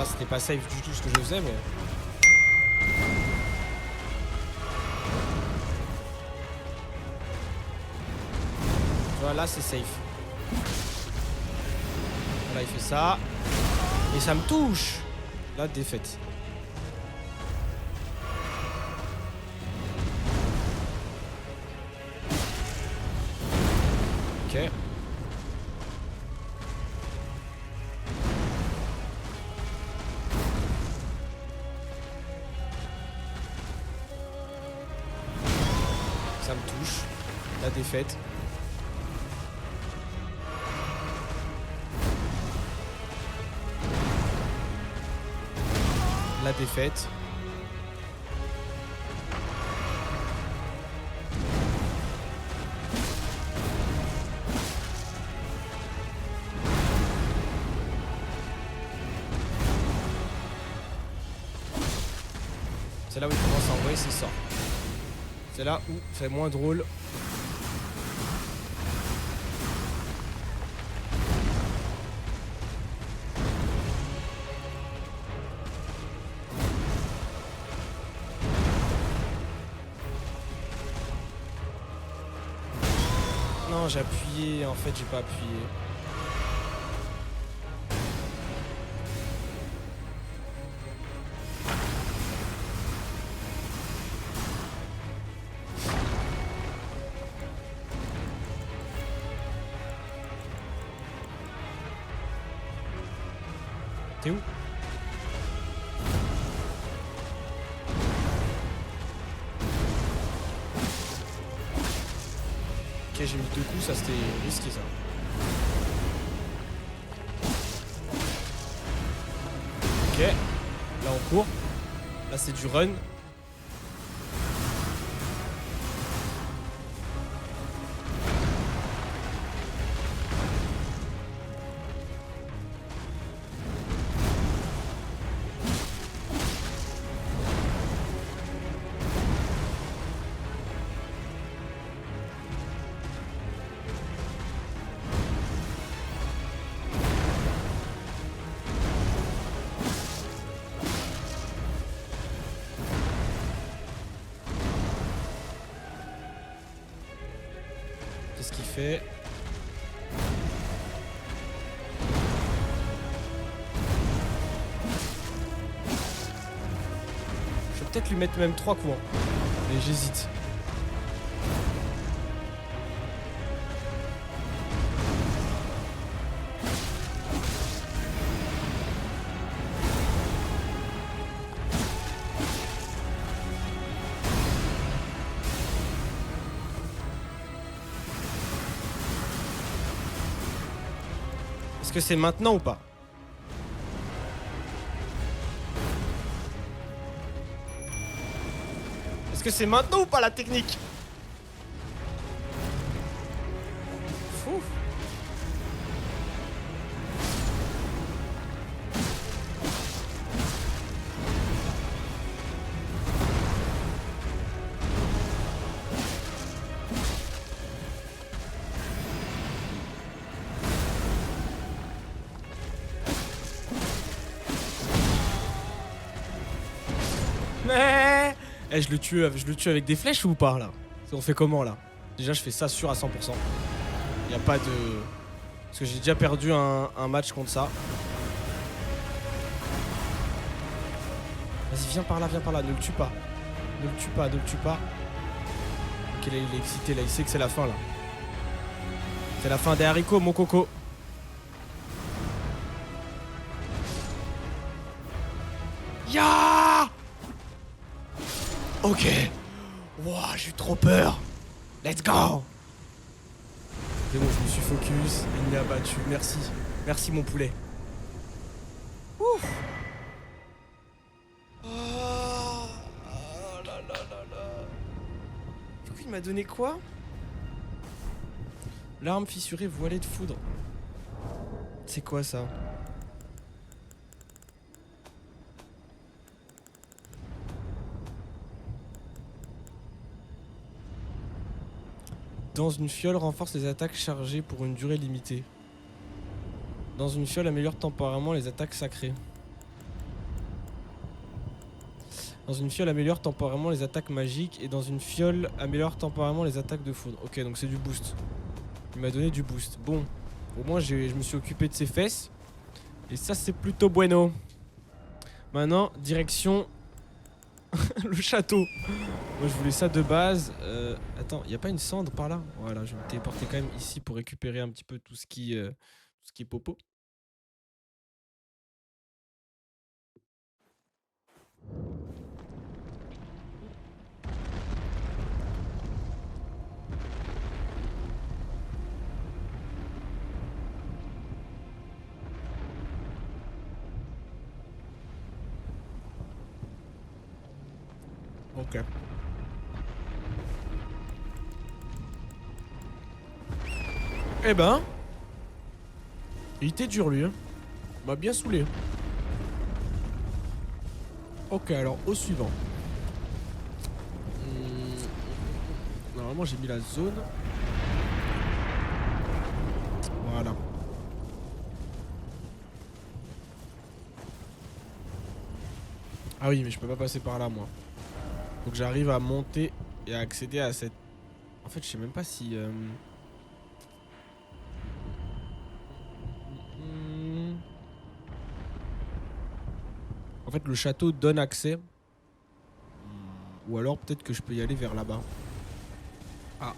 Là, c'était pas safe du tout ce que je faisais, mais... Tu vois, là, c'est safe. Là, il fait ça. Et ça me touche. Là, défaite. Ok. Ça me touche. La défaite. La défaite. C'est là où il commence à envoyer ses sorts. C'est là où c'est moins drôle. Non, j'ai appuyé. En fait, j'ai pas appuyé. T'es où? Ok, j'ai mis 2 coups, ça c'était risqué ça. Ok, là on court. Là c'est du run. Qu'est-ce qu'il fait? Je vais peut-être lui mettre même 3 coups. Hein. Mais j'hésite. Est-ce que c'est maintenant ou pas? Est-ce que c'est maintenant ou pas la technique? Fou. Mais je le tue avec des flèches ou pas là? On fait comment là? Déjà je fais ça sûr à 100%. Y a pas de... Parce que j'ai déjà perdu un match contre ça. Vas-y viens par là, ne le tue pas. Ne le tue pas, ne le tue pas. Ok là il est excité là, il sait que c'est la fin là. C'est la fin des haricots mon coco. Ya! Ok. Wouah, j'ai eu trop peur. Let's go. C'est bon, je me suis focus. Il m'a battu. Merci. Merci mon poulet. Ouf. Oh là là là là. Du coup, il m'a donné quoi? L'arme fissurée voilée de foudre. C'est quoi ça? Dans une fiole, renforce les attaques chargées pour une durée limitée. Dans une fiole, améliore temporairement les attaques sacrées. Dans une fiole, améliore temporairement les attaques magiques. Et dans une fiole, améliore temporairement les attaques de foudre. Ok, donc c'est du boost. Il m'a donné du boost. Bon, au moins je me suis occupé de ses fesses. Et ça, c'est plutôt bueno. Maintenant, direction le château. Moi, je voulais ça de base. Attends, il n'y a pas une cendre par là? Voilà, je vais me téléporter quand même ici pour récupérer un petit peu tout ce qui est popo. Ok. Eh ben, il était dur lui. Hein. Il m'a bien saoulé. Ok, alors au suivant. Normalement, j'ai mis la zone. Voilà. Ah oui, mais je peux pas passer par là, moi. Faut que j'arrive à monter et à accéder à cette... En fait, je sais même pas si... En fait, le château donne accès. Ou alors, peut-être que je peux y aller vers là-bas. Ah.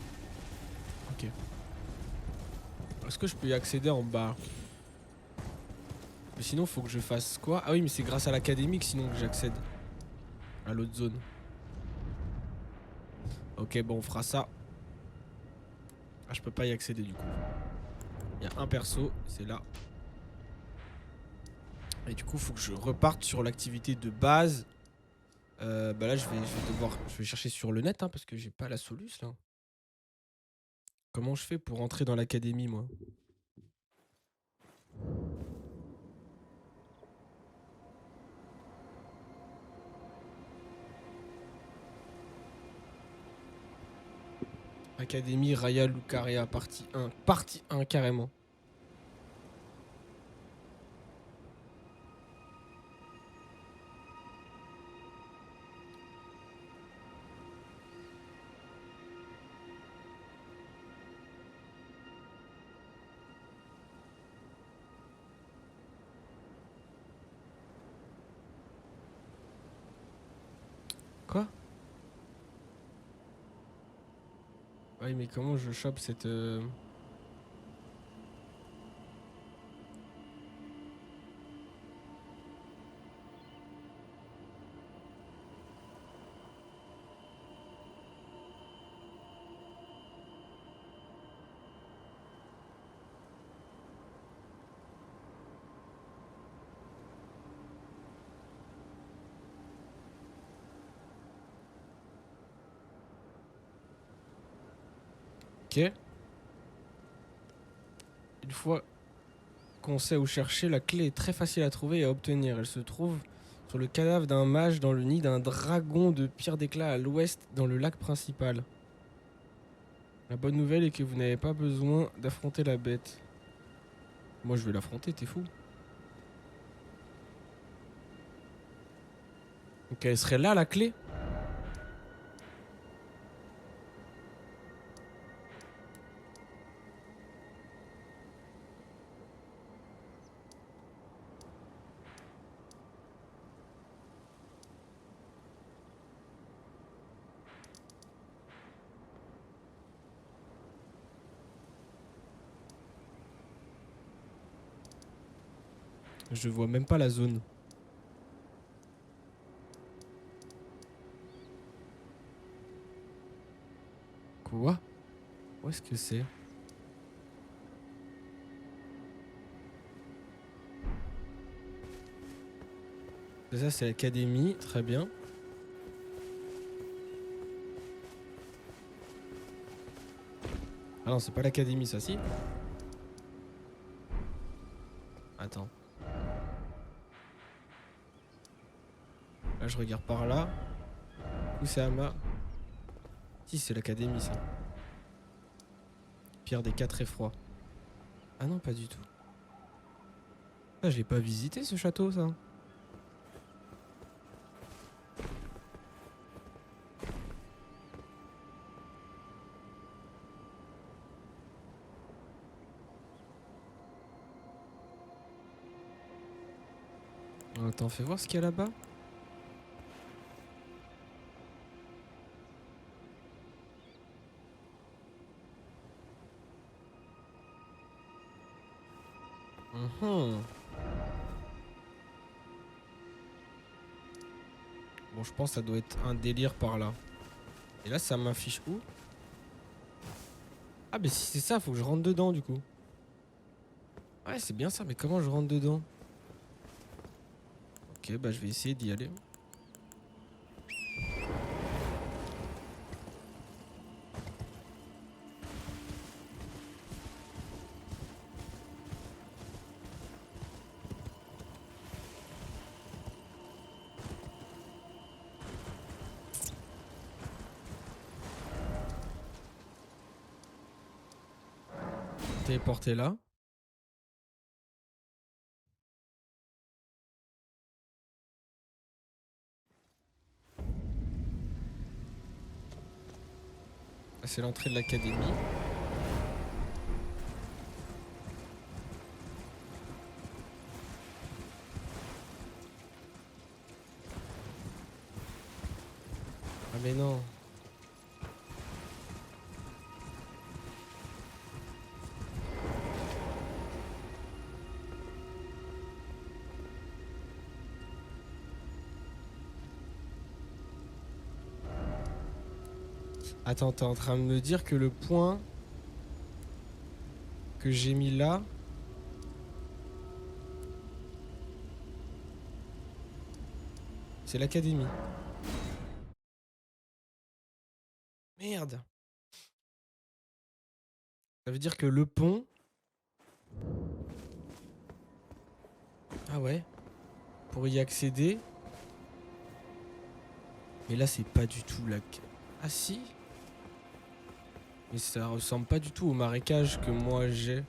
Ok. Est-ce que je peux y accéder en bas? Mais sinon, faut que je fasse quoi? Ah oui, mais c'est grâce à l'académie que sinon que j'accède à l'autre zone. Ok, bon, on fera ça. Ah, je peux pas y accéder du coup. Il y a un perso, c'est là. Et du coup, faut que je reparte sur l'activité de base. Bah là, je vais chercher sur le net, hein, parce que j'ai pas la soluce là. Comment je fais pour entrer dans l'académie, moi? Académie Raya Lucaria, partie 1. Partie 1, carrément. Quoi? Oui, mais comment je chope cette... Ok. Une fois qu'on sait où chercher, la clé est très facile à trouver et à obtenir. Elle se trouve sur le cadavre d'un mage dans le nid d'un dragon de pierre d'éclat à l'ouest dans le lac principal. La bonne nouvelle est que vous n'avez pas besoin d'affronter la bête. Moi je vais l'affronter, t'es fou? Donc elle serait là la clé? Je vois même pas la zone. Quoi? Où est-ce que c'est? Ça c'est l'académie, très bien. Ah non, c'est pas l'académie ça, si? Attends. Là je regarde par là. Où c'est Ama? Si, c'est l'académie ça. Pierre des quatre effrois. Ah non, pas du tout. Ah, je l'ai pas visité ce château, ça. Attends, fais voir ce qu'il y a là-bas. Mhm. Bon, je pense que ça doit être un délire par là. Et là, ça m'affiche où? Ah, mais si c'est ça, faut que je rentre dedans du coup. Ouais, c'est bien ça, mais comment je rentre dedans? Ok, bah je vais essayer d'y aller. Téléporter là. Ah, c'est l'entrée de l'académie. Ah mais non. Attends, t'es en train de me dire que le point que j'ai mis là, c'est l'académie. Merde. Ça veut dire que le pont... Ah ouais. Pour y accéder... Mais là, c'est pas du tout la... Ah si. Mais ça ressemble pas du tout au marécage que moi j'ai.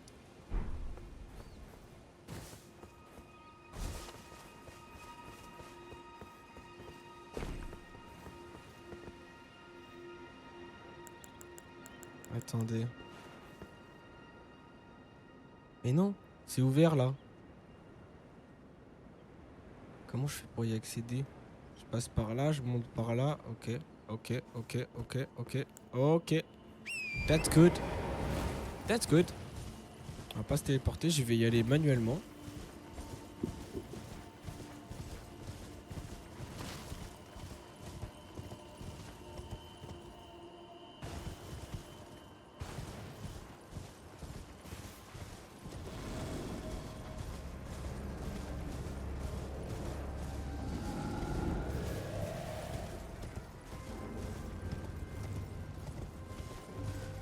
Attendez. Mais non, c'est ouvert là. Comment je fais pour y accéder? Je passe par là, je monte par là. Ok, ok, ok, ok, ok, ok. That's good. That's good. On va pas se téléporter, je vais y aller manuellement.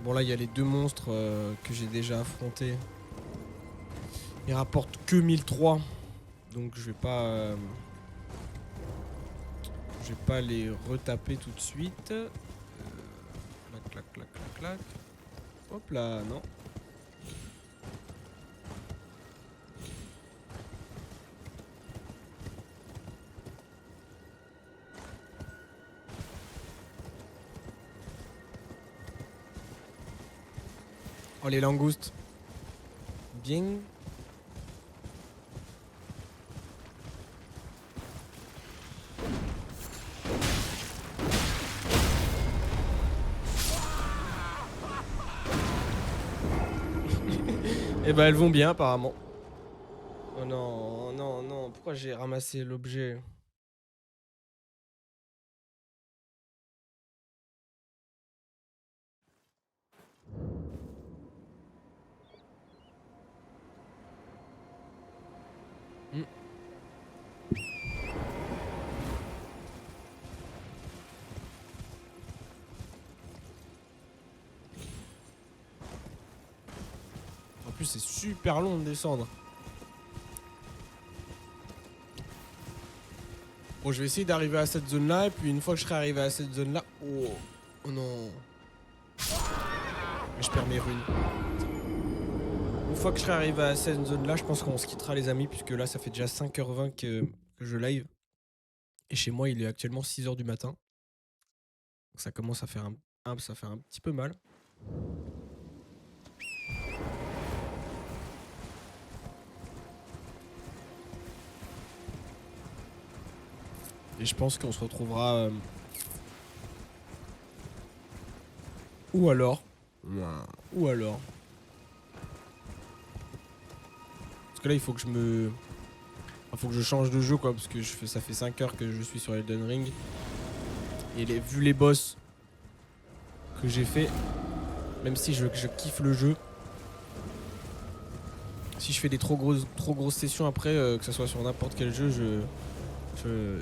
Bon là il y a les deux monstres que j'ai déjà affrontés. Ils rapportent que 1003. Donc je vais pas les retaper tout de suite. Clac clac clac clac clac. Hop là, non. Oh les langoustes. Bien. Et bah elles vont bien apparemment. Oh non, non, non, pourquoi j'ai ramassé l'objet? Hmm. En plus c'est super long de descendre. Bon je vais essayer d'arriver à cette zone là et puis une fois que je serai arrivé à cette zone là... Oh, oh non. Mais je perds mes runes. Une fois que je serai arrivé à cette zone là, je pense qu'on se quittera les amis puisque là ça fait déjà 5h20 que je live. Et chez moi il est actuellement 6h du matin. Donc ça commence à faire ça fait un petit peu mal. Et je pense qu'on se retrouvera... Ou alors... Ou alors... Parce que là, il faut que je me... Il faut que je change de jeu, quoi. Parce que ça fait 5 heures que je suis sur Elden Ring. Et vu les boss que j'ai fait, même si je kiffe le jeu, si je fais des trop grosses sessions après, que ce soit sur n'importe quel jeu, j'ai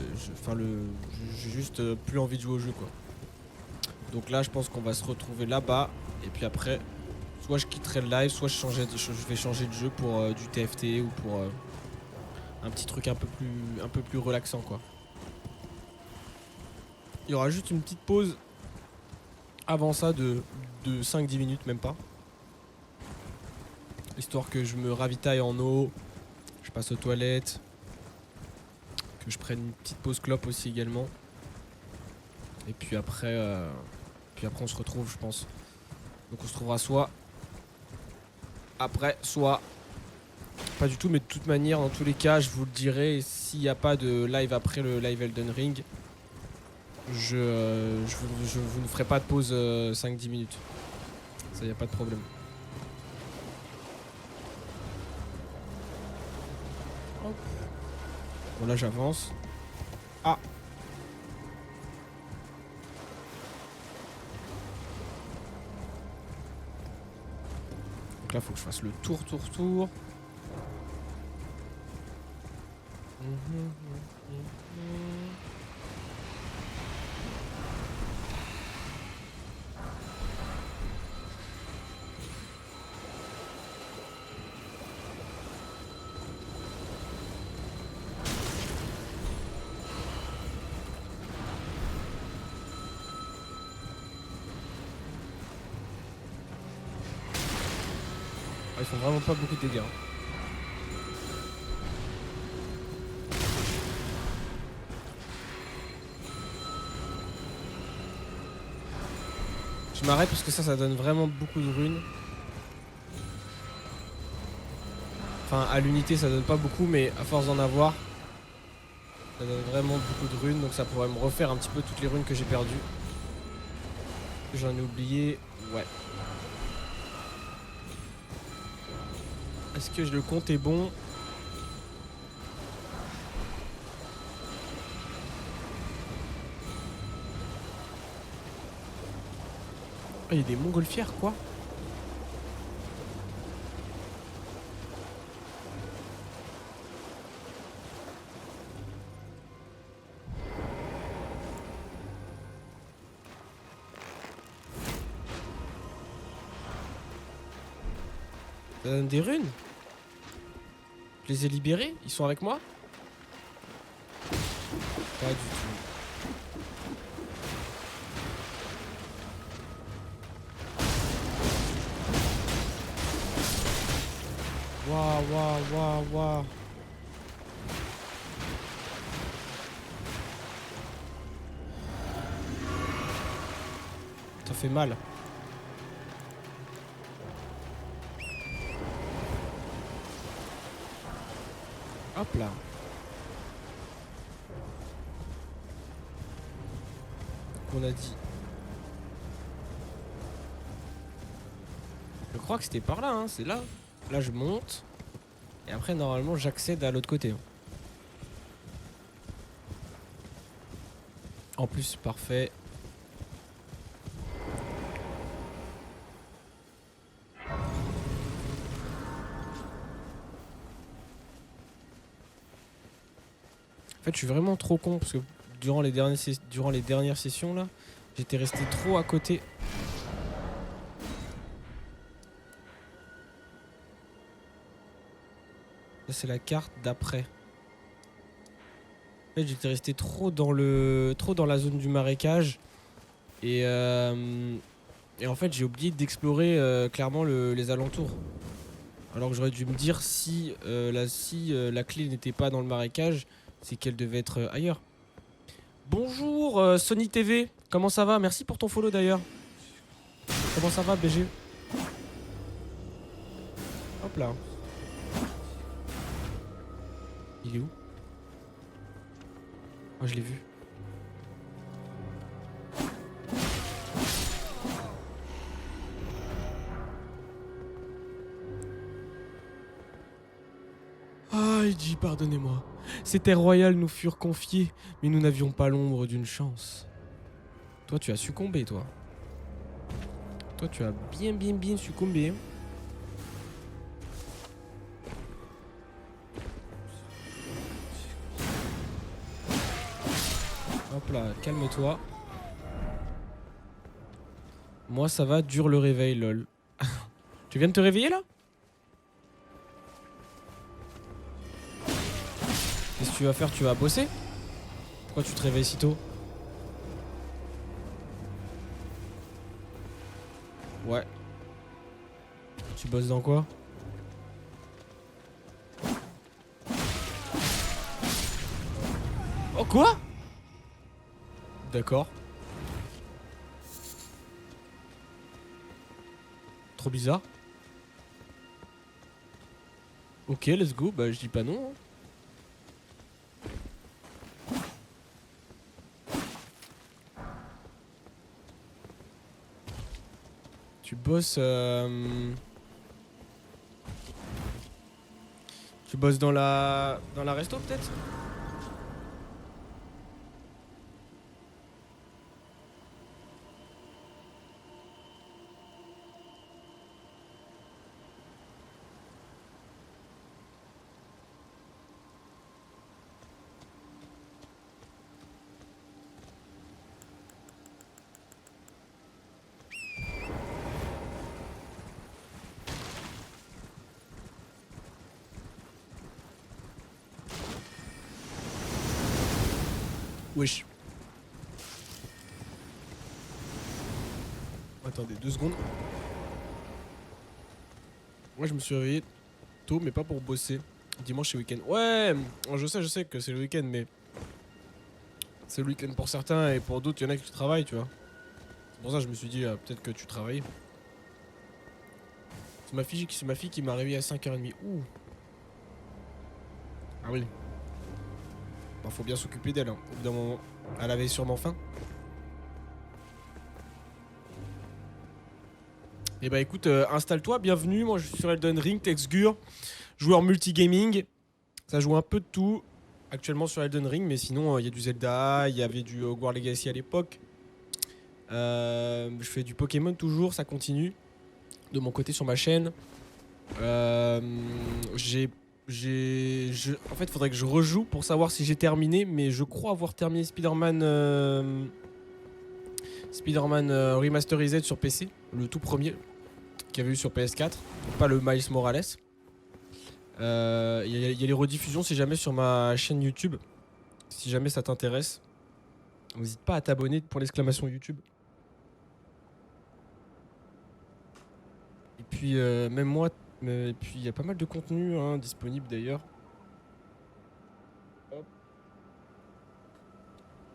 juste plus envie de jouer au jeu, quoi. Donc là, je pense qu'on va se retrouver là-bas. Et puis après, soit je quitterai le live, soit je vais changer de jeu pour du TFT ou pour un petit truc un peu plus relaxant, quoi. Il y aura juste une petite pause avant ça de 5-10 minutes, même pas. Histoire que je me ravitaille en eau, je passe aux toilettes, que je prenne une petite pause clope aussi également. Et puis après on se retrouve, je pense. Donc on se trouvera soit après, soit pas du tout, mais de toute manière, dans tous les cas, je vous le dirai. S'il n'y a pas de live après le live Elden Ring, je vous ne ferai pas de pause 5-10 minutes. Ça, y a pas de problème. Hop. Bon, là j'avance. Ah. Donc là faut que je fasse le tour. Ils font vraiment pas beaucoup de dégâts. Je m'arrête parce que ça donne vraiment beaucoup de runes. Enfin, à l'unité ça donne pas beaucoup, mais à force d'en avoir, ça donne vraiment beaucoup de runes. Donc ça pourrait me refaire un petit peu toutes les runes que j'ai perdues. J'en ai oublié. Ouais. Est-ce que le compte est bon? Il y a des montgolfières, quoi. Ça donne des runes? Je les ai libérés? Ils sont avec moi? Pas du tout. Waouh. Ça fait mal. Hop là. On a dit. Je crois que c'était par là, hein. C'est là. Là je monte. Et après normalement j'accède à l'autre côté. En plus parfait. En fait je suis vraiment trop con parce que durant les dernières sessions là, j'étais resté trop à côté. Là c'est la carte d'après. En fait j'étais resté trop dans la zone du marécage. Et en fait j'ai oublié d'explorer clairement les alentours. Alors que j'aurais dû me dire si la clé n'était pas dans le marécage, c'est qu'elle devait être ailleurs. Bonjour Sony TV, comment ça va? Merci pour ton follow d'ailleurs. Comment ça va BG? Hop là. Il est où? Oh je l'ai vu. j'ai dit, pardonnez-moi. Ces terres royales nous furent confiées, mais nous n'avions pas l'ombre d'une chance. Toi, tu as succombé, toi. Toi, tu as bien succombé. Hop là, calme-toi. Moi, ça va, dure le réveil, lol. Tu viens de te réveiller, là? Qu'est-ce que tu vas faire? Tu vas bosser? Pourquoi tu te réveilles si tôt? Ouais. Tu bosses dans quoi? Oh, quoi? D'accord. Trop bizarre. Ok, let's go. Bah, je dis pas non. Hein. Tu bosses. Tu bosses dans la resto peut-être? Wesh. Attendez 2 secondes. Moi je me suis réveillé tôt mais pas pour bosser. Dimanche c'est week-end. Ouais, je sais que c'est le week-end mais c'est le week-end pour certains et pour d'autres il y en a qui travaillent tu vois. C'est pour ça que je me suis dit peut-être que tu travailles. C'est ma fille qui m'a réveillé à 5h30. Ouh. Ah oui. Bah, faut bien s'occuper d'elle hein, au bout d'un moment. Elle avait sûrement faim. Et bah écoute, installe-toi, bienvenue. Moi je suis sur Elden Ring, Texgur, joueur multigaming. Ça joue un peu de tout actuellement sur Elden Ring, mais sinon il y a du Zelda, il y avait du Hogwarts Legacy à l'époque. Je fais du Pokémon toujours, ça continue. De mon côté sur ma chaîne. Euh, en fait, il faudrait que je rejoue pour savoir si j'ai terminé, mais je crois avoir terminé Spider-Man Remasterized sur PC, le tout premier qu'il y avait eu sur PS4, pas le Miles Morales. Il y a les rediffusions si jamais sur ma chaîne YouTube, si jamais ça t'intéresse. N'hésite pas à t'abonner pour l'exclamation YouTube. Et puis même moi, et puis il y a pas mal de contenu hein, disponible d'ailleurs. Hop.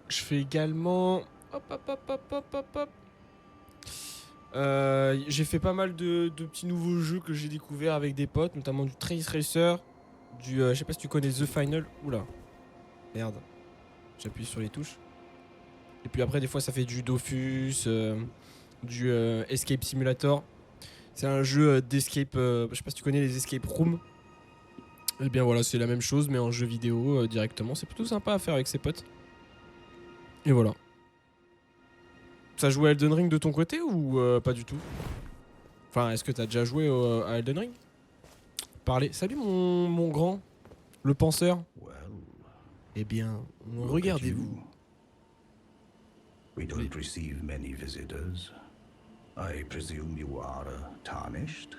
Je fais également. Hop, hop, hop, hop, hop, hop, hop. J'ai fait pas mal de petits nouveaux jeux que j'ai découvert avec des potes, notamment du Trace Racer, du. Je sais pas si tu connais The Final. Oula, merde. J'appuie sur les touches. Et puis après, des fois, ça fait du Dofus, du Escape Simulator. C'est un jeu d'escape. Je sais pas si tu connais les escape rooms. Et bien voilà, c'est la même chose, mais en jeu vidéo directement. C'est plutôt sympa à faire avec ses potes. Et voilà. Ça joue à Elden Ring de ton côté ou pas du tout? Enfin, est-ce que t'as déjà joué à Elden Ring? Parlez. Salut mon grand, le penseur. Well, Eh bien, look at regardez-vous. you. We don't receive many visitors. I presume you are tarnished?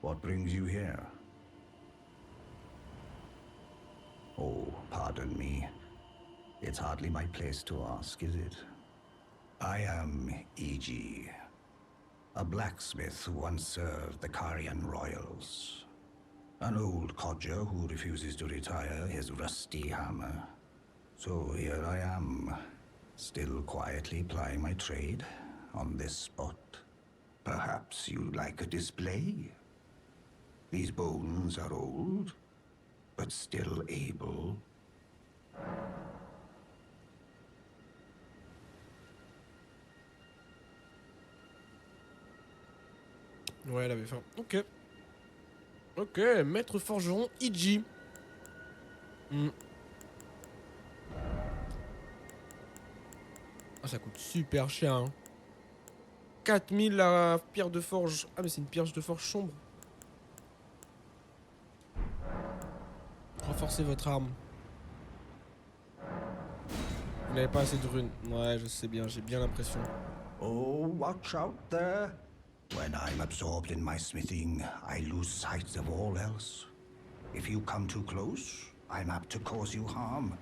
What brings you here? Oh, pardon me. It's hardly my place to ask, is it? I am E.G., a blacksmith who once served the Carian royals. An old codger who refuses to retire his rusty hammer. So here I am, still quietly plying my trade on this spot. Perhaps you'd like a display? These bones are old, but still able. Ouais, elle avait faim. Ok. Ok, maître forgeron Iji. Ah, ça coûte super cher, hein. 4000 la pierre de forge. Ah, mais c'est une pierre de forge sombre. Renforcez votre arme. Vous n'avez pas assez de runes. Ouais, je sais bien, j'ai bien l'impression. Oh, watch out there. When I'm absorbed in my smithing, I lose sight of all else. If you come too close, I'm apt to cause you harm.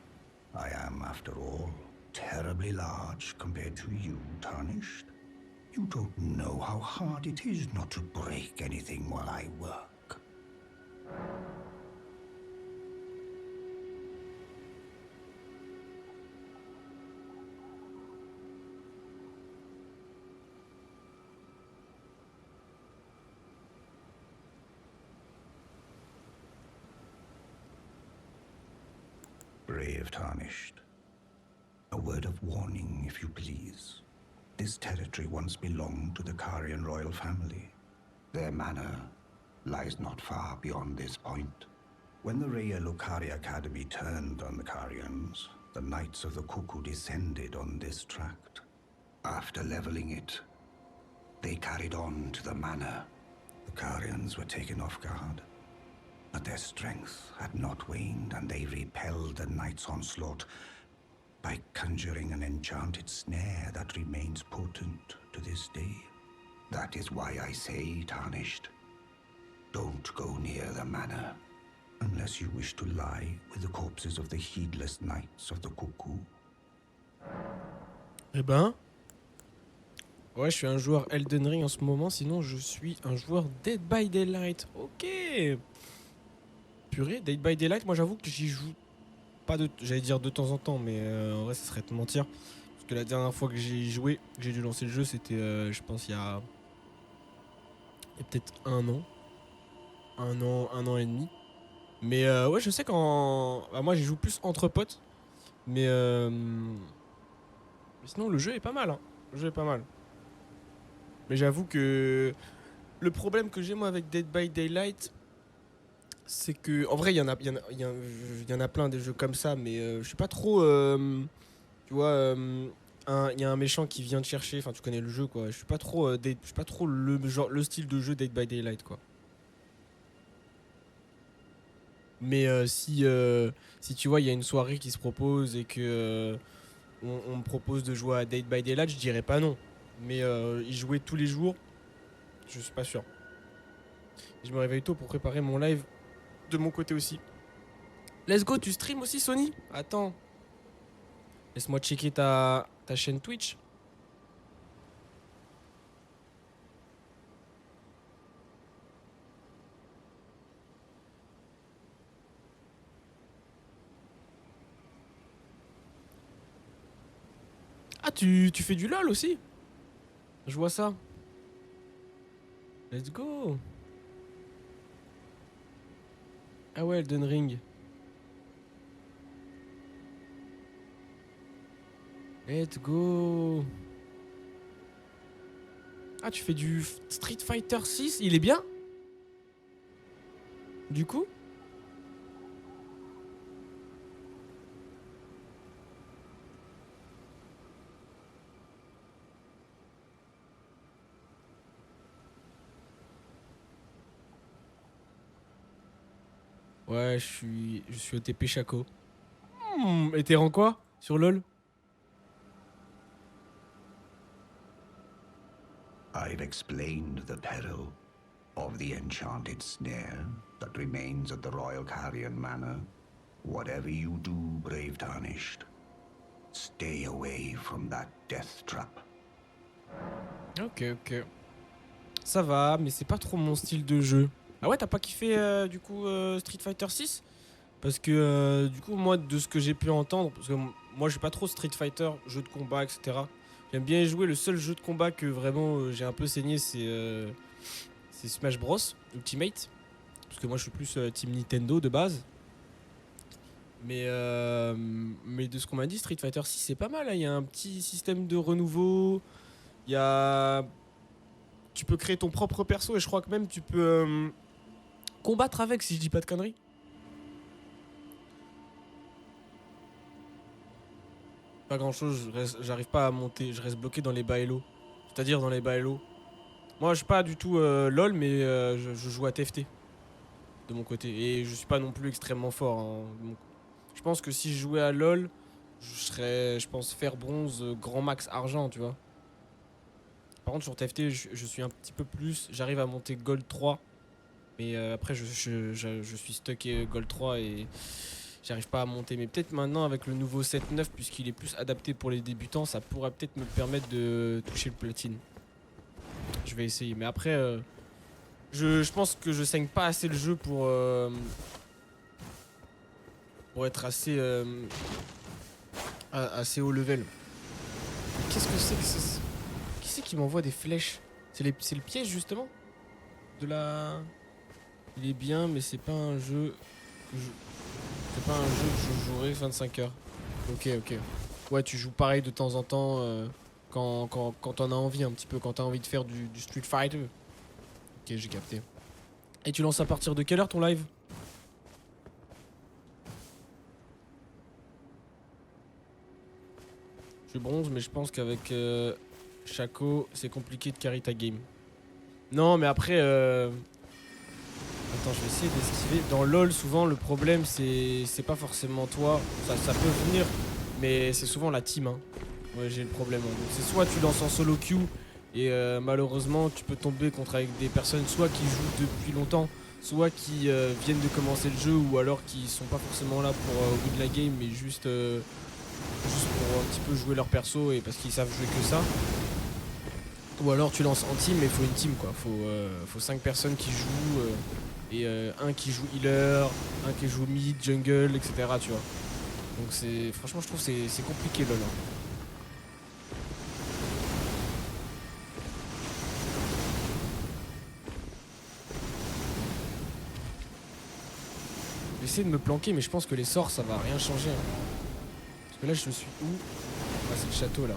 I am, after all, terribly large compared to you, Tarnished. You don't know how hard it is not to break anything while I work. Brave Tarnished. A word of warning, if you please. This territory once belonged to the Karian royal family. Their manor lies not far beyond this point. When the Raya Lucaria Academy turned on the Karians, the Knights of the Cuckoo descended on this tract. After leveling it, they carried on to the manor. The Karians were taken off guard, but their strength had not waned, and they repelled the Knights' onslaught by conjuring an enchanted snare that remains potent to this day. That is why I say, Tarnished, don't go near the manor, unless you wish to lie with the corpses of the heedless Knights of the Cuckoo. Eh ben... Ouais, je suis un joueur Elden Ring en ce moment, sinon je suis un joueur Dead by Daylight. Ok. Purée, Dead by Daylight, moi j'avoue que j'y joue pas de... J'allais dire de temps en temps, mais en vrai ça serait te mentir. Parce que la dernière fois que j'ai joué, que j'ai dû lancer le jeu, c'était je pense il y a peut-être un an. Un an et demi. Mais ouais, je sais qu'en... Bah, moi j'y joue plus entre potes. Mais sinon le jeu est pas mal, hein. Le jeu est pas mal. Mais j'avoue que le problème que j'ai moi avec Dead by Daylight, c'est que en vrai il y en a plein des jeux comme ça, mais je suis pas trop, tu vois, il y a un méchant qui vient te chercher, enfin tu connais le jeu quoi. Je suis pas trop, je suis pas trop le genre, le style de jeu Dead by Daylight quoi. Mais si tu vois il y a une soirée qui se propose et que on me propose de jouer à Dead by Daylight, je dirais pas non. Mais y jouer tous les jours, je suis pas sûr. Je me réveille tôt pour préparer mon live de mon côté aussi. Let's go, tu stream aussi Sony? Attends. Laisse-moi checker ta chaîne Twitch. Ah, tu fais du LOL aussi? Je vois ça. Let's go. Ah ouais, Elden Ring. Let's go. Ah, tu fais du Street Fighter 6? Il est bien? Du coup? Ouais, je suis au TP Chaco. Et t'es rang quoi? Sur LOL? I've explained the peril of the enchanted snare that remains at the Royal Carrion Manor. Whatever you do, brave Tarnished, stay away from that death trap. Ok, ok. Ça va, mais c'est pas trop mon style de jeu. Ah ouais, t'as pas kiffé du coup Street Fighter 6? Parce que du coup, moi, de ce que j'ai pu entendre, parce que moi, je suis pas trop Street Fighter, jeu de combat, etc. J'aime bien y jouer. Le seul jeu de combat que vraiment j'ai un peu saigné, c'est Smash Bros Ultimate. Parce que moi, je suis plus Team Nintendo de base. Mais de ce qu'on m'a dit, Street Fighter 6, c'est pas mal, hein. Il y a un petit système de renouveau. Il y a... Tu peux créer ton propre perso et je crois que même tu peux combattre avec si je dis pas de conneries. Pas grand chose, j'arrive pas à monter, je reste bloqué dans les bas elo. C'est-à-dire dans les bas elo. Moi je suis pas du tout LOL mais je joue à TFT. De mon côté. Et je suis pas non plus extrêmement fort. Hein. Donc, je pense que si je jouais à LOL, je serais, je pense, fer bronze, grand max argent, tu vois. Par contre, sur TFT, je suis un petit peu plus. J'arrive à monter Gold 3. Mais après, je suis stuck Gold 3 et j'arrive pas à monter. Mais peut-être maintenant, avec le nouveau 7.9, puisqu'il est plus adapté pour les débutants, ça pourrait peut-être me permettre de toucher le platine. Je vais essayer. Mais après, je pense que je saigne pas assez le jeu pour être assez, assez haut level. Qu'est-ce que c'est que ça? Qui c'est qui m'envoie des flèches? C'est le piège justement de la... Il est bien mais c'est pas un jeu que je... C'est pas un jeu que je jouerai 25 heures. Ok. Ouais, tu joues pareil de temps en temps quand t'en as envie un petit peu, quand t'as envie de faire du Street Fighter. Ok, j'ai capté. Et tu lances à partir de quelle heure ton live? Je suis bronze mais je pense qu'avec Shaco c'est compliqué de carry ta game. Non mais après attends, je vais essayer d'esquiver. Dans LoL souvent le problème c'est pas forcément toi. Ça peut venir mais c'est souvent la team hein. Ouais j'ai le problème hein. Donc c'est soit tu lances en solo queue et malheureusement tu peux tomber contre avec des personnes soit qui jouent depuis longtemps, soit qui viennent de commencer le jeu ou alors qui sont pas forcément là pour win la game mais juste pour un petit peu jouer leur perso et parce qu'ils savent jouer que ça. Ou alors tu lances en team mais il faut une team quoi. Faut 5 personnes qui jouent et un qui joue healer, un qui joue mid, jungle, etc. Tu vois. Donc c'est franchement je trouve c'est compliqué LoL. J'essaie de me planquer mais je pense que les sorts ça va rien changer. Hein. Parce que là je suis où? Ah c'est le château là.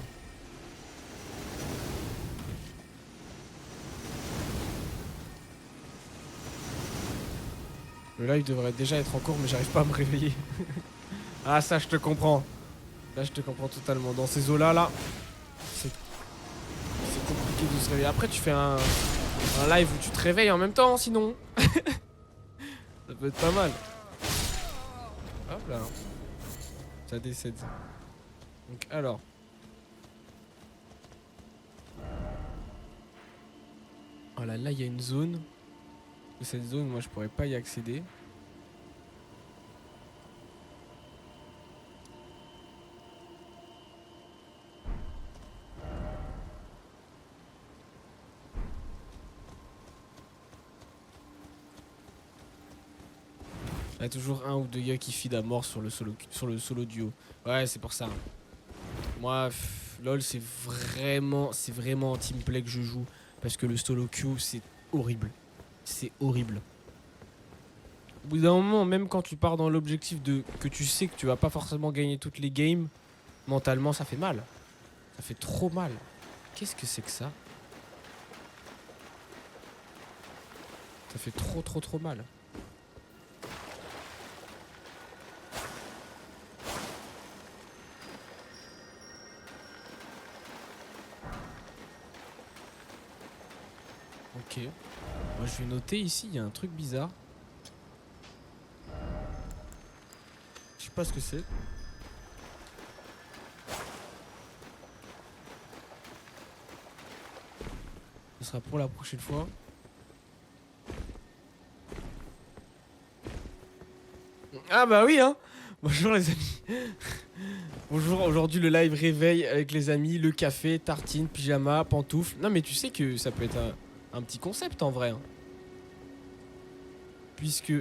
Le live devrait déjà être en cours mais j'arrive pas à me réveiller. Ah ça je te comprends. Là je te comprends totalement. Dans ces eaux là c'est compliqué de se réveiller. Après tu fais un live où tu te réveilles en même temps sinon. Ça peut être pas mal. Hop là. Ça décède. Donc alors. Oh là là il y a une zone. Cette zone moi je pourrais pas y accéder. Il y a toujours un ou deux gars qui feed à mort sur le solo duo. Ouais c'est pour ça. Moi LOL c'est vraiment en teamplay que je joue. Parce que le solo queue c'est horrible. C'est horrible. Au bout d'un moment, même quand tu pars dans l'objectif de que tu sais que tu vas pas forcément gagner toutes les games, mentalement ça fait mal. Ça fait trop mal. Qu'est-ce que c'est que ça? Ça fait trop mal. Ok. Moi je vais noter ici, il y a un truc bizarre. Je sais pas ce que c'est. Ce sera pour la prochaine fois. Ah bah oui hein. Bonjour les amis. Bonjour, aujourd'hui le live réveil avec les amis, le café, tartine, pyjama, pantoufles. Non mais tu sais que ça peut être un petit concept en vrai. Hein. Puisque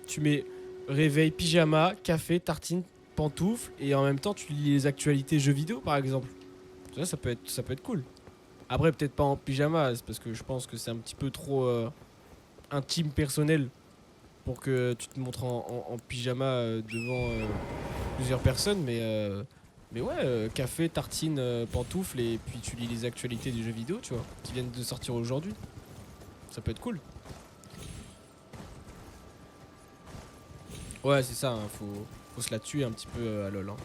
tu mets réveil, pyjama, café, tartine, pantoufles et en même temps tu lis les actualités jeux vidéo par exemple. Ça peut être cool. Après peut-être pas en pyjama, c'est parce que je pense que c'est un petit peu trop intime personnel pour que tu te montres en pyjama devant plusieurs personnes mais ouais café, tartine, pantoufles et puis tu lis les actualités des jeux vidéo tu vois qui viennent de sortir aujourd'hui. Ça peut être cool. Ouais, c'est ça, hein, faut se la tuer un petit peu à LoL. Hein.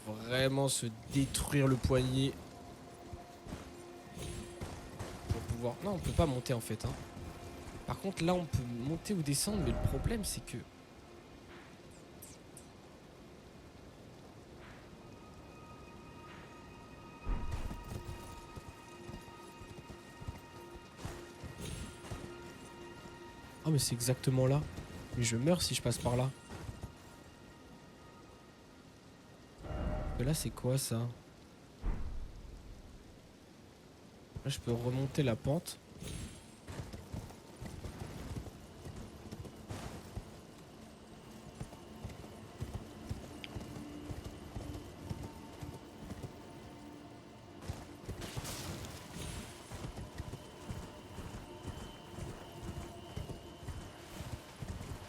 Faut vraiment se détruire le poignet pour pouvoir... Non, on peut pas monter en fait. Hein. Par contre, là, on peut monter ou descendre, mais le problème, c'est que... Oh, mais c'est exactement là. Mais je meurs si je passe par là. Et là, c'est quoi, ça? Là, je peux remonter la pente.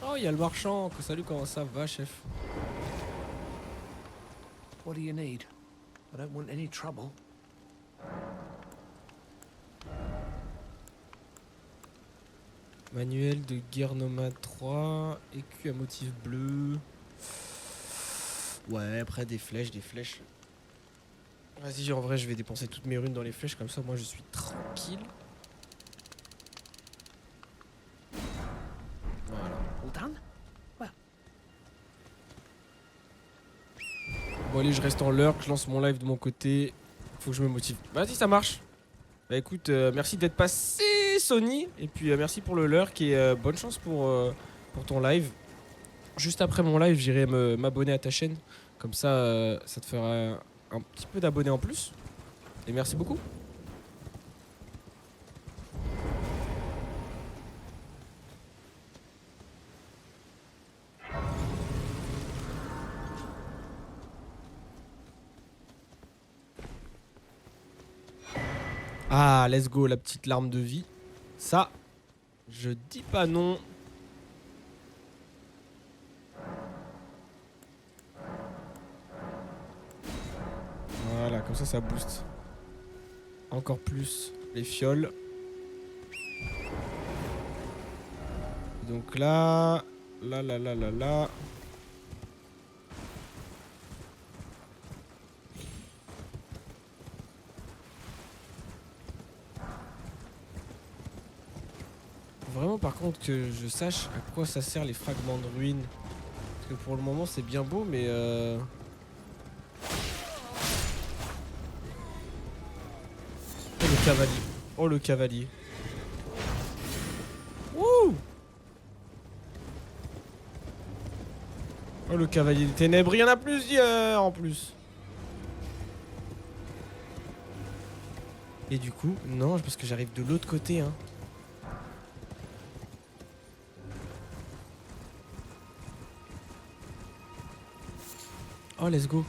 Oh, il y a le marchand. Salut, comment ça va, chef? What do you need? I don't want any trouble. Manuel de guerre nomade 3. Écu à motif bleu. Ouais, après des flèches, des flèches. Vas-y, en vrai, je vais dépenser toutes mes runes dans les flèches. Comme ça, moi, je suis tranquille. Voilà. All done? Bon, allez, je reste en lurk. Je lance mon live de mon côté. Faut que je me motive. Vas-y, ça marche. Bah écoute, merci d'être passé, Sony. Et puis, merci pour le lurk. Et bonne chance pour ton live. Juste après mon live, j'irai m'abonner à ta chaîne. Comme ça, ça te fera un petit peu d'abonnés en plus. Et merci beaucoup. Ah, let's go, la petite larme de vie. Ça, je dis pas non. Voilà, comme ça booste encore plus les fioles. Donc là, là. Vraiment, par contre, que je sache à quoi ça sert les fragments de ruines. Parce que pour le moment, c'est bien beau, mais Oh, le cavalier. Oh, le cavalier. Wouh! Oh, le cavalier des ténèbres. Il y en a plusieurs en plus. Et du coup, non, parce que j'arrive de l'autre côté, hein. Oh, let's go.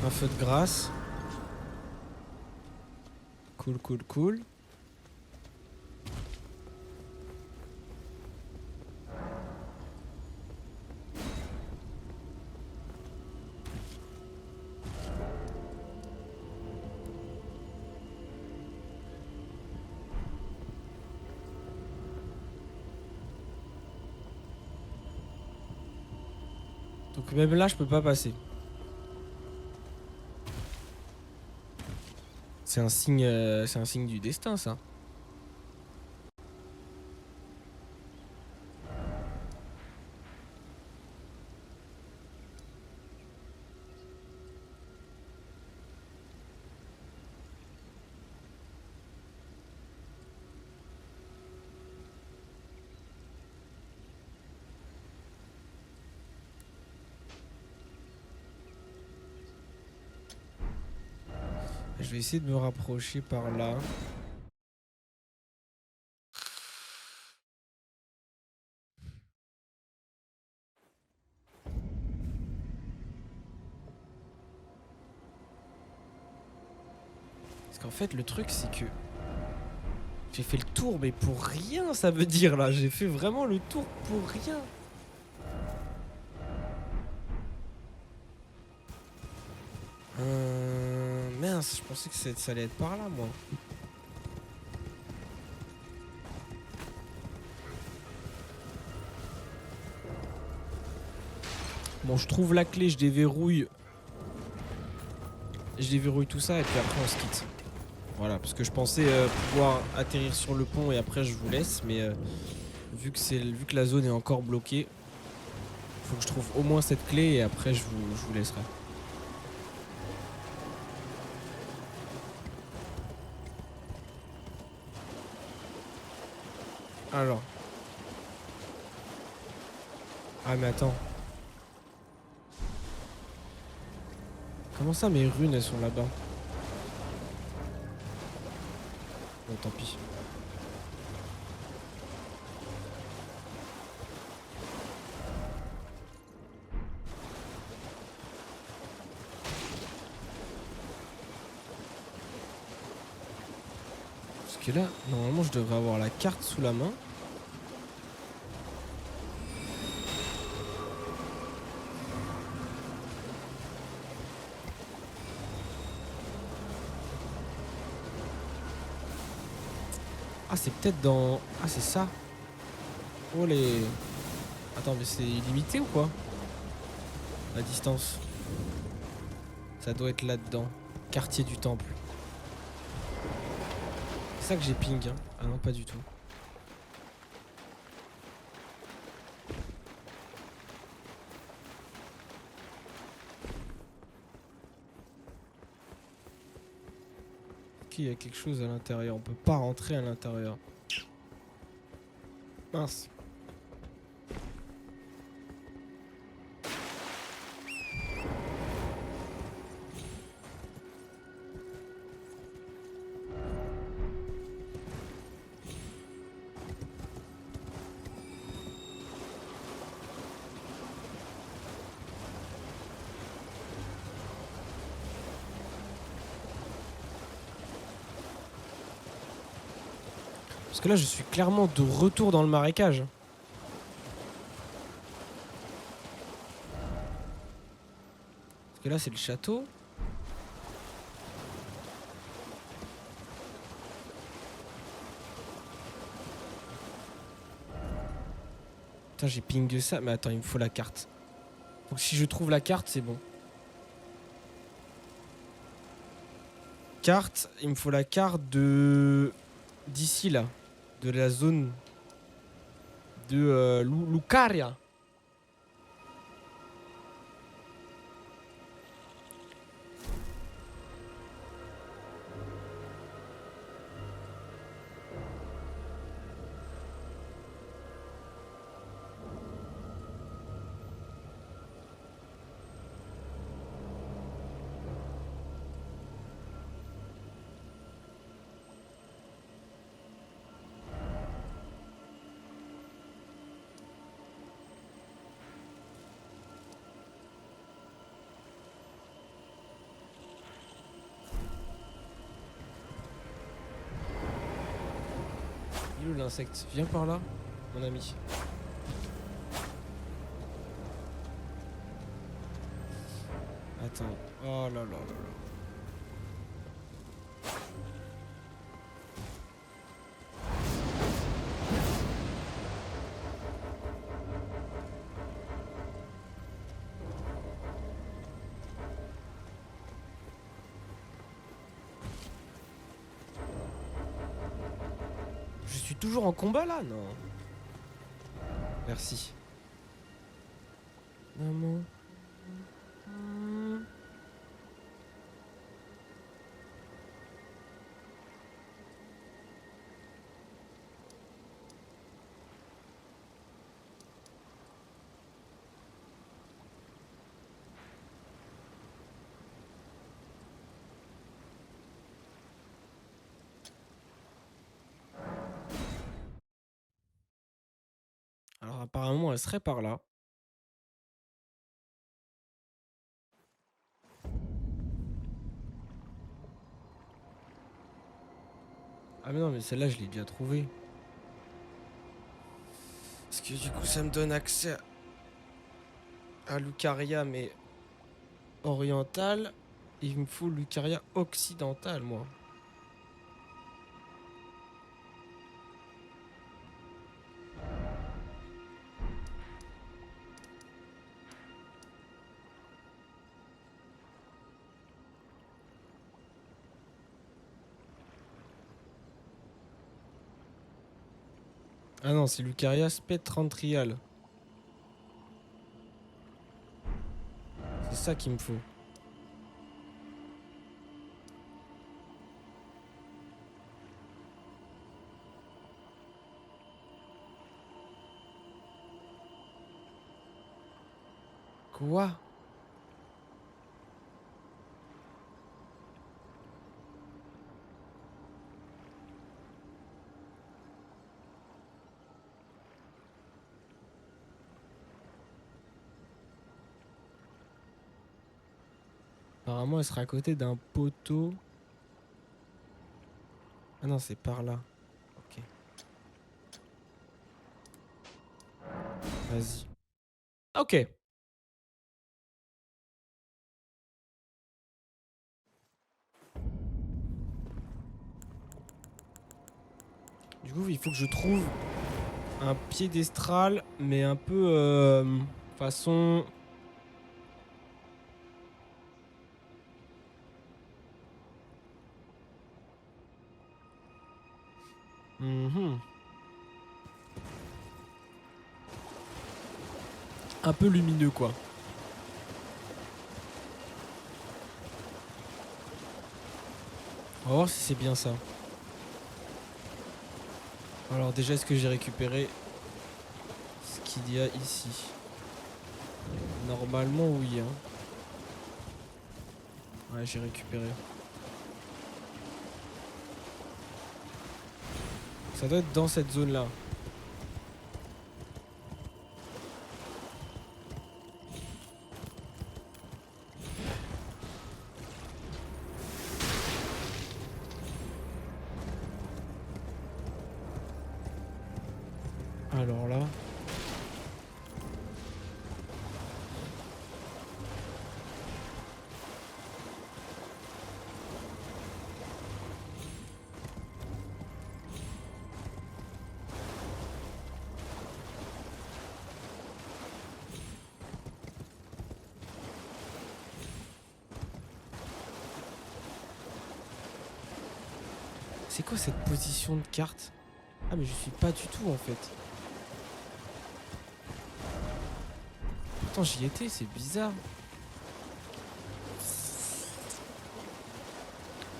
Un feu de grâce. Cool. Donc même là, je peux pas passer. C'est un signe du destin, ça. Je vais essayer de me rapprocher par là. Parce qu'en fait, le truc, c'est que j'ai fait le tour, mais pour rien, ça veut dire, là. J'ai fait vraiment le tour pour rien. Mince, je pensais que ça allait être par là, moi. Bon, je trouve la clé, je déverrouille. Je déverrouille tout ça et puis après on se quitte. Voilà, parce que je pensais pouvoir atterrir sur le pont et après je vous laisse, mais vu que la zone est encore bloquée, faut que je trouve au moins cette clé et après je vous laisserai. Alors. Ah mais attends. Comment ça mes runes elles sont là-bas? Bon tant pis. Parce que là, normalement je devrais avoir la carte sous la main. Ah c'est peut-être dans... Ah c'est ça. Oh les... Attends mais c'est illimité ou quoi? La distance. Ça doit être là-dedans. Quartier du temple. C'est ça que j'ai ping hein. Ah non pas du tout. Ok il y a quelque chose à l'intérieur. On peut pas rentrer à l'intérieur. Mince. Parce que là, je suis clairement de retour dans le marécage. Parce que là, c'est le château. Putain, j'ai ping ça. Mais attends, il me faut la carte. Donc si je trouve la carte, c'est bon. Carte, il me faut la carte de... D'ici, là. De la zone de Lucaria. Il est où l'insecte? Viens par là, mon ami. Attends. Oh là là là là. Je suis toujours en combat là? Non. Merci. Maman. Alors apparemment elle serait par là. Ah mais non mais celle-là je l'ai déjà trouvée. Parce que du coup ça me donne accès à Lucaria mais orientale. Il me faut Lucaria occidentale moi. Ah non, c'est Lucaria Spectrantrial. C'est ça qu'il me faut. Quoi? Apparemment, elle sera à côté d'un poteau. Ah non, c'est par là. Ok. Vas-y. Ok. Du coup, il faut que je trouve un piédestal, mais un peu façon... Mhm. Un peu lumineux, quoi. On va voir si c'est bien ça. Alors déjà, est-ce que j'ai récupéré ce qu'il y a ici? Normalement, oui. Hein. Ouais, j'ai récupéré. Ça doit être dans cette zone-là. Alors là... C'est quoi cette position de carte? Ah mais je suis pas du tout en fait. Pourtant j'y étais, c'est bizarre.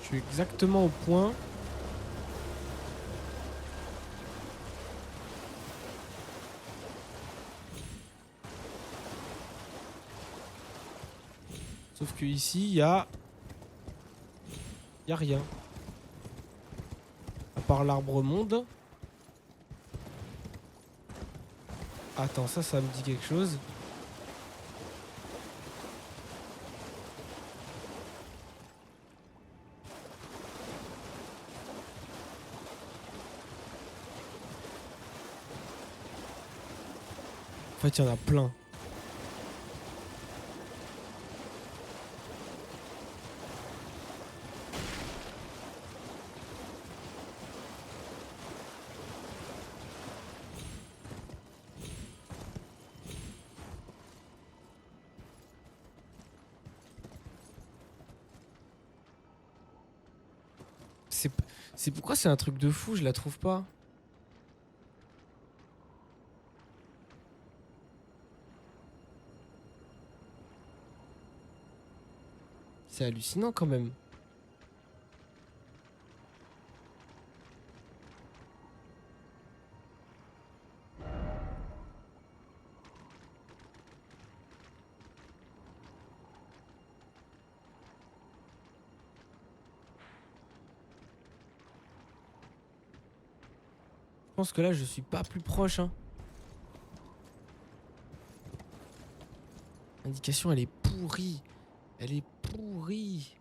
Je suis exactement au point. Sauf que ici il y a... Y a rien. À part l'arbre monde. Attends, ça me dit quelque chose. En fait, il y en a plein. C'est c'est pourquoi c'est un truc de fou, je la trouve pas. C'est hallucinant quand même. Je pense que là, je suis pas plus proche. Hein. L'indication, elle est pourrie. Elle est pourrie.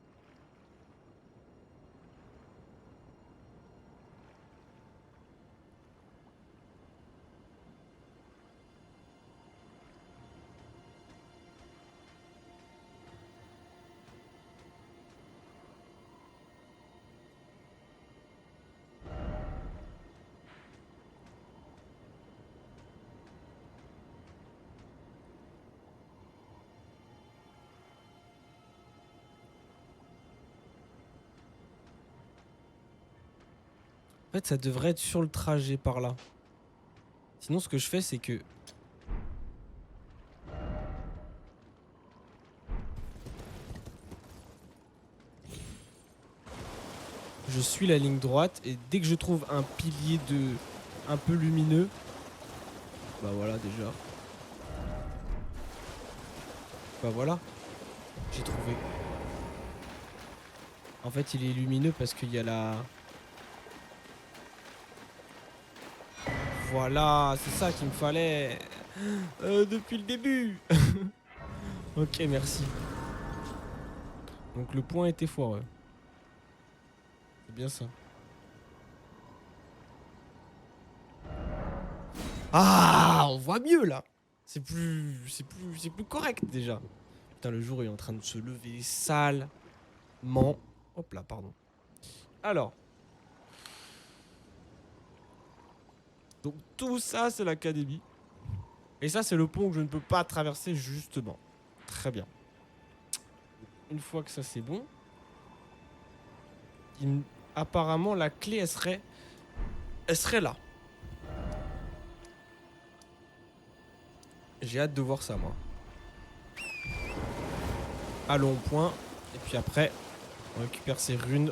En fait, ça devrait être sur le trajet par là. Sinon, ce que je fais, c'est que... Je suis la ligne droite et dès que je trouve un pilier de un peu lumineux, bah voilà déjà. Bah voilà, j'ai trouvé. En fait, il est lumineux parce qu'il y a la... Voilà, c'est ça qu'il me fallait. Depuis le début. Ok, merci. Donc le point était foireux. C'est bien ça. Ah, on voit mieux là. C'est plus correct déjà. Putain, le jour est en train de se lever salement. Hop là, pardon. Alors. Donc tout ça, c'est l'académie. Et ça, c'est le pont que je ne peux pas traverser justement. Très bien. Une fois que ça, c'est bon. Apparemment, la clé, elle serait là. J'ai hâte de voir ça, moi. Allons au point. Et puis après, on récupère ces runes.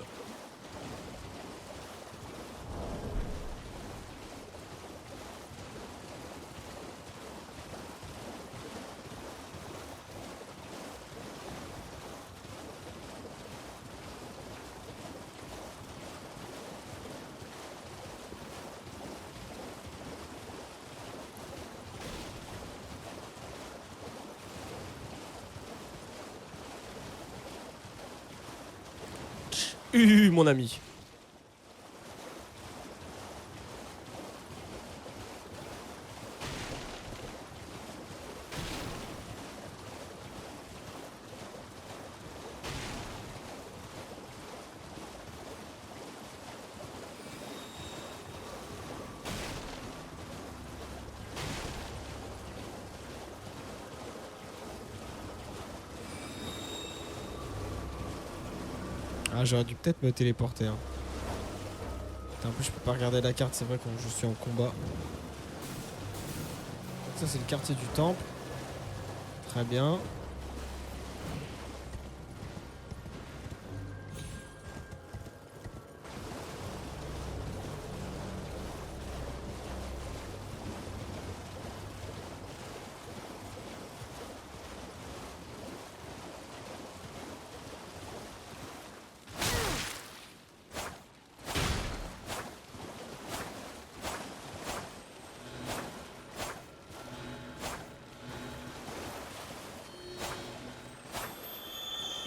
Mon ami. Ah, j'aurais dû peut-être me téléporter. Hein. En plus, je peux pas regarder la carte, c'est vrai quand je suis en combat. Ça, c'est le quartier du temple. Très bien.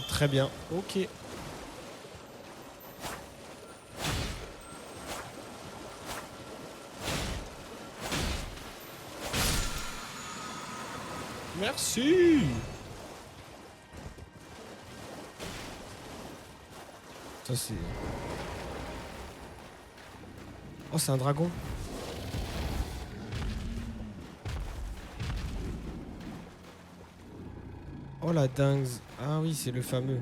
Très bien, ok. Merci. Ça c'est... Oh, c'est un dragon. Oh la dingue. Ah oui, c'est le fameux.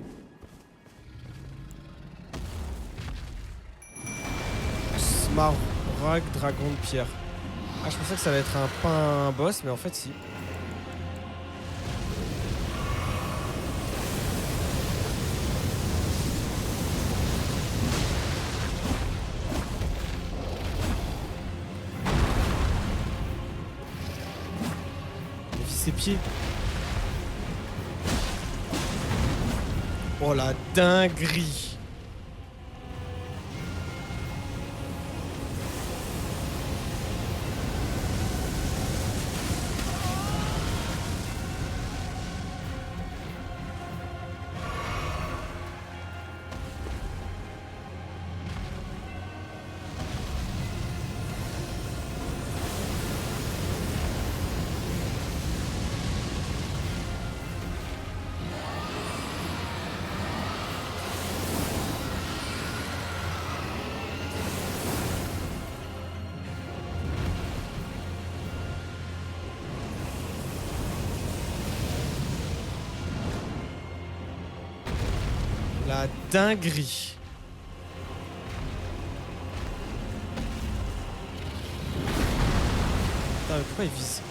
Smaragd dragon de pierre. Ah, je pensais que ça allait être un boss, mais en fait si. Ses pieds. Oh la dinguerie. La dinguerie. Putain, mais pourquoi il vise?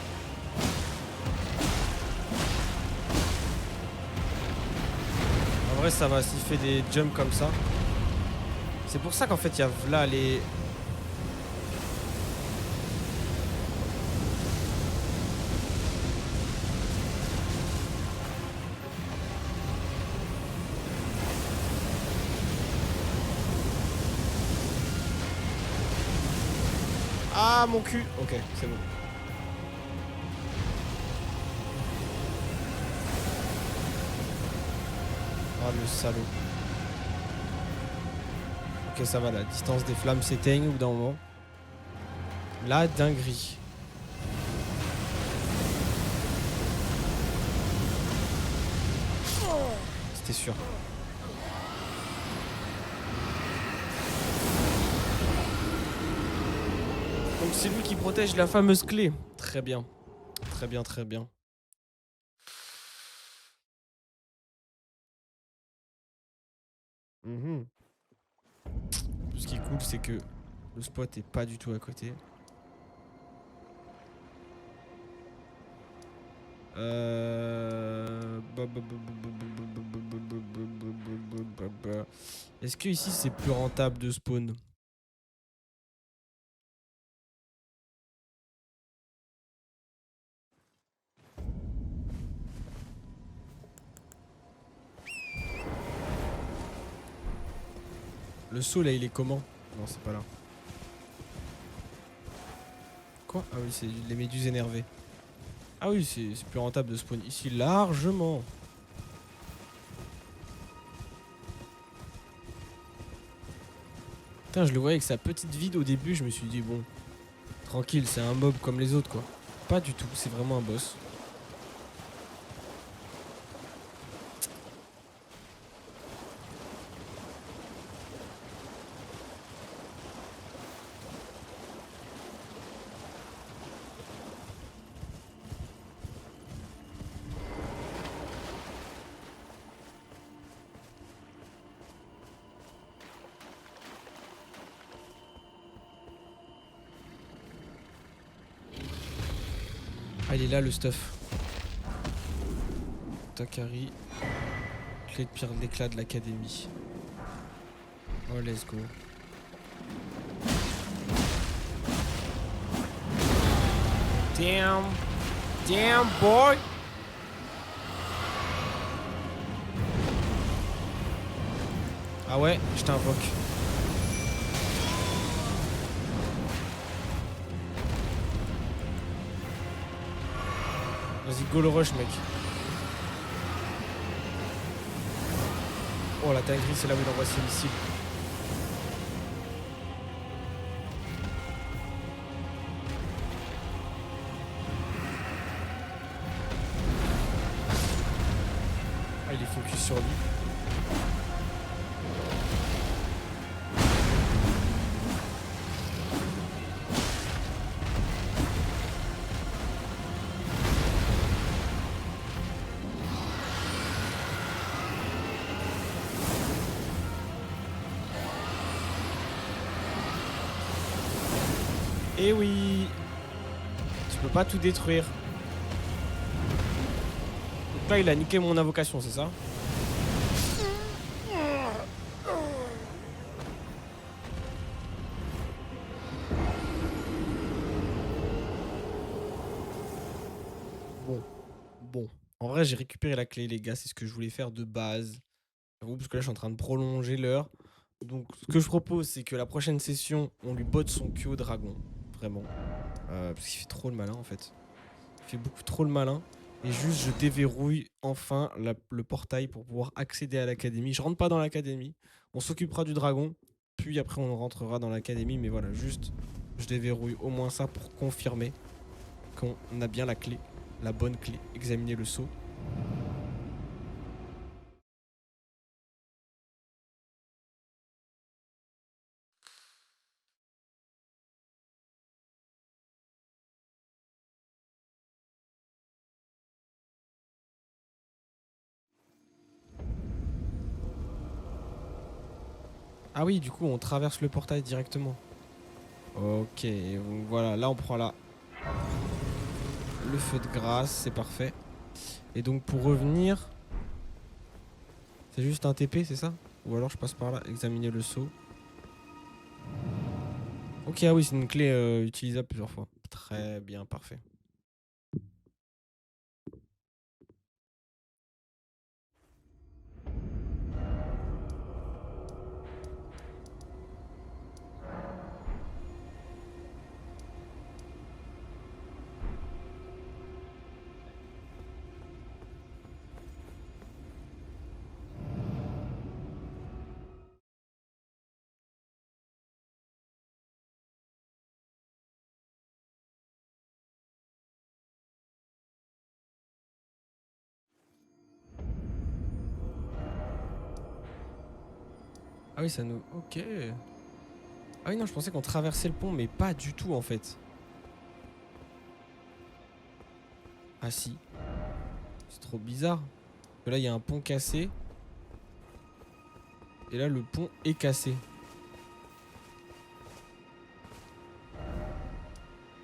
En vrai, ça va s'il fait des jumps comme ça. C'est pour ça qu'en fait, il y a là les... Ah, mon cul. Ok, c'est bon. Ah, le salaud. Ok, ça va, la distance des flammes s'éteigne au bout d'un moment. La dinguerie. C'était sûr. Donc c'est lui qui protège la fameuse clé. Très bien. Très bien, très bien. Ce qui est cool, c'est que le spot est pas du tout à côté. Est-ce que ici c'est plus rentable de spawn? Le saut là il est comment? Non c'est pas là. Quoi? Ah oui c'est les méduses énervées. Ah oui c'est plus rentable de spawn ici largement. Putain je le voyais avec sa petite vide au début, je me suis dit bon, tranquille c'est un mob comme les autres quoi. Pas du tout, c'est vraiment un boss. Ah il est là le stuff. Takari. Clé de pierre d'éclat de l'académie. Oh let's go. Damn. Damn boy. Ah ouais, je t'invoque. Vas-y, go le rush, mec. Oh, la dinguerie, c'est là où il envoie ses missiles. Ah, il est focus sur lui. Eh oui, tu peux pas tout détruire. Donc là, il a niqué mon invocation, c'est ça? Bon. En vrai, j'ai récupéré la clé, les gars. C'est ce que je voulais faire de base. J'avoue, parce que là, je suis en train de prolonger l'heure. Donc, ce que je propose, c'est que la prochaine session, on lui botte son cul au dragon. Vraiment. Parce qu'il fait trop le malin, en fait. Il fait beaucoup trop le malin. Et juste, je déverrouille enfin le portail pour pouvoir accéder à l'académie. Je rentre pas dans l'académie. On s'occupera du dragon. Puis après, on rentrera dans l'académie. Mais voilà, juste, je déverrouille au moins ça pour confirmer qu'on a bien la clé. La bonne clé. Examiner le sceau. Ah oui, du coup, on traverse le portail directement. Ok, donc voilà, là on prend la Le feu de grâce, c'est parfait. Et donc pour revenir... C'est juste un TP, c'est ça? Ou alors je passe par là, examiner le saut. Ok, ah oui, c'est une clé utilisable plusieurs fois. Très bien, parfait. Ah oui, ça nous... Ok. Ah oui, non, je pensais qu'on traversait le pont, mais pas du tout, en fait. Ah si. C'est trop bizarre. Parce que là, il y a un pont cassé. Et là, le pont est cassé.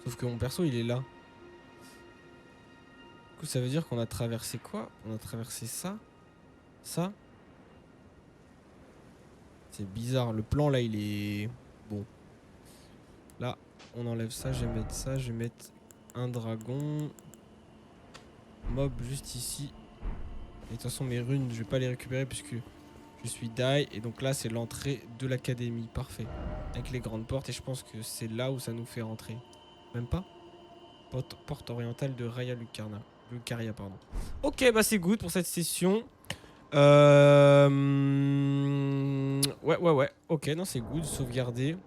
Sauf que mon perso, il est là. Du coup, ça veut dire qu'on a traversé quoi? On a traversé ça. Ça. C'est bizarre. Le plan, là, il est... Bon. Là, on enlève ça. Je vais mettre ça. Je vais mettre un dragon. Mob juste ici. Et de toute façon, mes runes, je vais pas les récupérer puisque je suis die. Et donc là, c'est l'entrée de l'académie. Parfait. Avec les grandes portes. Et je pense que c'est là où ça nous fait rentrer. Même pas? Porte orientale de Raya Lucaria, pardon. Ok, bah c'est good pour cette session. Ouais. Ok, non, c'est good. Sauvegarder.